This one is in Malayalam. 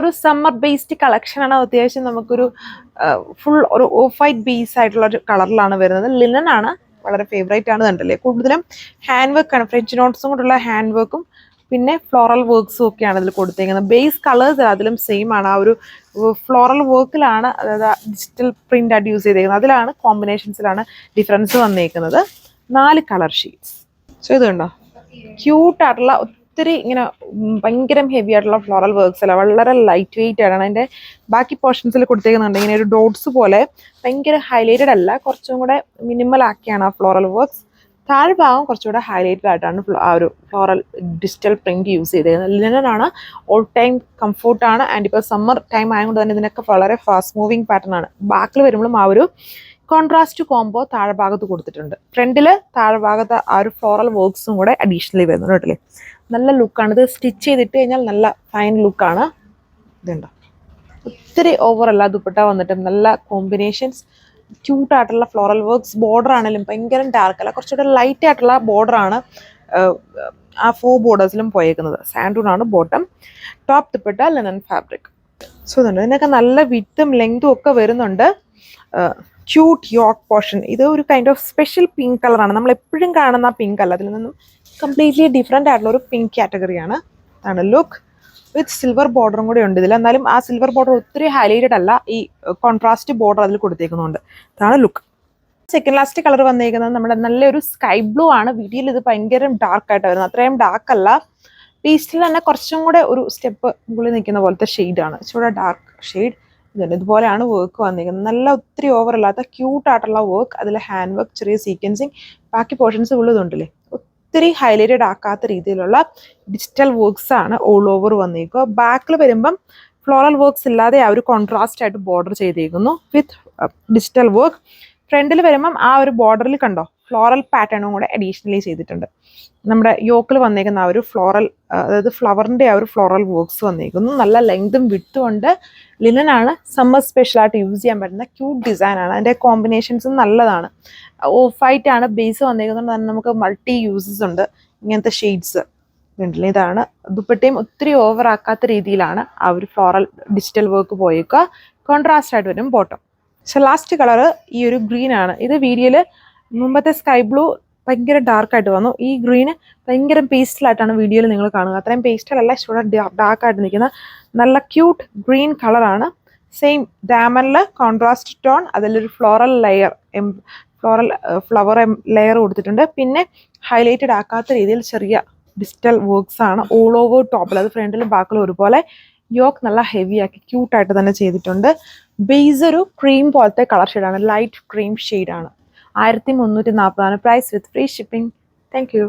ഒരു സമ്മർ ബേസ്ഡ് കളക്ഷനാണ്. അത്യാവശ്യം നമുക്കൊരു ഫുൾ ഒരു ഓഫ് വൈറ്റ് ബേസ് ആയിട്ടുള്ള ഒരു കളറിലാണ് വരുന്നത്. ലിനൻ ആണ്, വളരെ ഫേവറേറ്റ് ആണ്. കണ്ടല്ലേ, കൂടുതലും ഹാൻഡ് വർക്കാണ്, ഫ്രഞ്ച് നോട്ട്സും കൊണ്ടുള്ള ഹാൻഡ് വർക്കും പിന്നെ ഫ്ലോറൽ വർക്ക്സും ഒക്കെയാണ് ഇതിൽ കൊടുത്തേക്കുന്നത്. ബേസ് കളേഴ്സ് അതിലും സെയിം ആണ്. ആ ഒരു ഫ്ലോറൽ വർക്കിലാണ്, അതായത് ഡിജിറ്റൽ പ്രിന്റ് ആയിട്ട് യൂസ് ചെയ്തേക്കുന്നത്. അതിലാണ് കോമ്പിനേഷൻസിലാണ് ഡിഫറൻസ് വന്നേക്കുന്നത്. 4 കളർ ഷീറ്റ്സ്. സോ ഇത് കണ്ടോ, ക്യൂട്ടായിട്ടുള്ള ഒത്തിരി ഇങ്ങനെ ഭയങ്കര ഹെവി ആയിട്ടുള്ള ഫ്ലോറൽ വർക്ക്സ് അല്ല, വളരെ ലൈറ്റ് വെയിറ്റ് ആണ്. അതിൻ്റെ ബാക്കി പോർഷൻസിൽ കൊടുത്തേക്കുന്നുണ്ട് ഇങ്ങനെ ഒരു ഡോട്ട്സ് പോലെ, ഭയങ്കര ഹൈലൈറ്റഡ് അല്ല, കുറച്ചും കൂടെ മിനിമൽ ആക്കിയാണ് ആ ഫ്ലോറൽ വർക്ക്സ്. താഴ്ഭാഗം കുറച്ചുകൂടെ ഹൈലൈറ്റഡ് ആയിട്ടാണ് ആ ഒരു ഫ്ലോറൽ ഡിജിറ്റൽ പ്രിന്റ് യൂസ് ചെയ്തേക്കുന്നത്. ലിനനാണ്, ഓൾ ടൈം കംഫോർട്ടാണ്. ആൻഡ് ഇപ്പോൾ സമ്മർ ടൈം ആയതുകൊണ്ട് തന്നെ ഇതിനൊക്കെ വളരെ ഫാസ്റ്റ് മൂവിങ് പാറ്റേൺ ആണ്. ബാക്കിൽ വരുമ്പോഴും ആ ഒരു കോൺട്രാസ്റ്റ് കോംബോ താഴ്ഭാഗത്ത് കൊടുത്തിട്ടുണ്ട്. ഫ്രണ്ടിൽ താഴ്ഭാഗത്ത് ആ ഒരു ഫ്ലോറൽ വർക്ക്സും കൂടെ അഡീഷണലി വരുന്നുണ്ട് കേട്ടില്ലേ. നല്ല ലുക്കാണ്. ഇത് സ്റ്റിച്ച് ചെയ്തിട്ട് കഴിഞ്ഞാൽ നല്ല ഫൈൻ ലുക്കാണ്. ഇതുണ്ടോ, ഒത്തിരി ഓവറല്ല ദുപ്പട്ട വന്നിട്ട്, നല്ല കോമ്പിനേഷൻസ്, ക്യൂട്ടായിട്ടുള്ള ഫ്ലോറൽ വർക്ക്സ്. ബോർഡർ ആണെങ്കിലും ഭയങ്കര ഡാർക്ക് അല്ല, കുറച്ചുകൂടെ ലൈറ്റ് ആയിട്ടുള്ള ബോർഡറാണ് ആ 4 ബോർഡേഴ്സിലും പോയേക്കുന്നത്. സാൻഡൂൺ ആണ് bottom. Top dupatta linen fabric. So ഇതുണ്ട്, ഇതിനൊക്കെ നല്ല വിത്തും ലെങ്തും ഒക്കെ വരുന്നുണ്ട്. Cute yoke portion. ഇത് ഒരു കൈൻഡ് ഓഫ് സ്പെഷ്യൽ പിങ്ക് കളറാണ്. നമ്മൾ എപ്പോഴും കാണുന്ന പിങ്ക് അല്ല, അതിൽ നിന്നും കംപ്ലീറ്റ്ലി ഡിഫറെൻ്റ് ആയിട്ടുള്ള ഒരു പിങ്ക് കാറ്റഗറിയാണ്. അതാണ് ലുക്ക്. വിത്ത് സിൽവർ ബോർഡറും കൂടെ ഉണ്ട് ഇതിൽ. എന്നാലും ആ സിൽവർ ബോർഡർ ഒത്തിരി ഹൈലൈറ്റഡ് അല്ല, ഈ കോൺട്രാസ്റ്റ് ബോർഡർ അതിൽ കൊടുത്തേക്കുന്നുണ്ട്. അതാണ് ലുക്ക്. സെക്കൻഡ് ലാസ്റ്റ് കളർ വന്നേക്കുന്നത് നമ്മുടെ നല്ലൊരു സ്കൈ ബ്ലൂ ആണ്. വീഡിയോയിൽ ഇത് ഭയങ്കര ഡാർക്ക് ആയിട്ട് വരുന്നത്, അത്രയും ഡാർക്ക് അല്ല. പേസ്റ്റിൽ തന്നെ കുറച്ചും കൂടെ ഒരു സ്റ്റെപ്പ് മുകളിൽ നിൽക്കുന്ന പോലത്തെ ഷെയ്ഡാണ്, ഇച്ചിരി ഡാർക്ക് ഷെയ്ഡ്. ഇതുപോലെയാണ് വർക്ക് വന്നിരിക്കുന്നത്. നല്ല ഒത്തിരി ഓവർ അല്ലാത്ത ക്യൂട്ടായിട്ടുള്ള വർക്ക്. അതിൽ ഹാൻഡ് വർക്ക്, ചെറിയ സീക്വൻസിങ്, ബാക്കി പോർഷൻസ് ഉള്ളതുണ്ടല്ലേ, ഒത്തിരി ഹൈലൈറ്റഡ് ആക്കാത്ത രീതിയിലുള്ള ഡിജിറ്റൽ വർക്ക്സ് ആണ് ഓൾ ഓവർ വന്നേക്കുക. ബാക്കിൽ വരുമ്പം ഫ്ലോറൽ വർക്ക്സ് ഇല്ലാതെ ആ ഒരു കോൺട്രാസ്റ്റ് ആയിട്ട് ബോർഡർ ചെയ്തേക്കുന്നു വിത്ത് ഡിജിറ്റൽ വർക്ക്. ഫ്രണ്ടിൽ വരുമ്പം ആ ഒരു ബോർഡറിൽ കണ്ടോ ഫ്ലോറൽ പാറ്റേണും കൂടെ അഡീഷണലി ചെയ്തിട്ടുണ്ട്. നമ്മുടെ യോക്കിൽ വന്നേക്കുന്ന ആ ഒരു ഫ്ലോറൽ, അതായത് ഫ്ലവറിൻ്റെ ആ ഒരു ഫ്ലോറൽ വർക്ക്സ് വന്നേക്കുന്നു. നല്ല ലെങ്തും വിട്ടും ഉണ്ട്. ലിനനാണ്, സമ്മർ സ്പെഷ്യലായിട്ട് യൂസ് ചെയ്യാൻ പറ്റുന്ന ക്യൂട്ട് ഡിസൈനാണ്. അതിൻ്റെ കോമ്പിനേഷൻസും നല്ലതാണ്. ഓഫ് വൈറ്റ് ആണ് ബേസ് വന്നേക്കുന്നത്, തന്നെ നമുക്ക് മൾട്ടി യൂസസ് ഉണ്ട് ഇങ്ങനത്തെ ഷെയ്ഡ്സ്. കണ്ടില്ലേ, ഇതാണ് ദുപ്പട്ടയും ഒത്തിരി ഓവർ ആക്കാത്ത രീതിയിലാണ് ആ ഒരു ഫ്ലോറൽ ഡിജിറ്റൽ വർക്ക് പോയേക്കുക. കോൺട്രാസ്റ്റ് ആയിട്ട് വരും ബോട്ടം. പക്ഷെ ലാസ്റ്റ് കളർ ഈ ഒരു ഗ്രീൻ ആണ്. ഇത് വീഡിയോയിൽ മുമ്പത്തെ സ്കൈ ബ്ലൂ ഭയങ്കര ഡാർക്കായിട്ട് വന്നു. ഈ ഗ്രീന് ഭയങ്കര പേസ്റ്റലായിട്ടാണ് വീഡിയോയിൽ നിങ്ങൾ കാണുക. അത്രയും പേസ്റ്റലല്ല, ഇഷ്ടം ഡാർക്കായിട്ട് നിൽക്കുന്ന നല്ല ക്യൂട്ട് ഗ്രീൻ കളറാണ്. സെയിം ഡാമറിൽ കോൺട്രാസ്റ്റ് ടോൺ, അതിലൊരു ഫ്ലോറൽ ലെയർ, ഫ്ലവർ ലെയർ കൊടുത്തിട്ടുണ്ട്. പിന്നെ ഹൈലൈറ്റഡ് ആക്കാത്ത രീതിയിൽ ചെറിയ ഡിജിറ്റൽ വർക്ക്സ് ആണ് ഓൾ ഓവർ ടോപ്പിൽ. അത് ഫ്രണ്ടിലും ബാക്കിലും ഒരുപോലെ. യോക്ക് നല്ല ഹെവി ആക്കി ക്യൂട്ടായിട്ട് തന്നെ ചെയ്തിട്ടുണ്ട്. ബേസ് ഒരു ക്രീം പോലത്തെ കളർ ഷെയ്ഡാണ്, ലൈറ്റ് ക്രീം ഷെയ്ഡാണ്. 1340 price with free shipping. Thank U.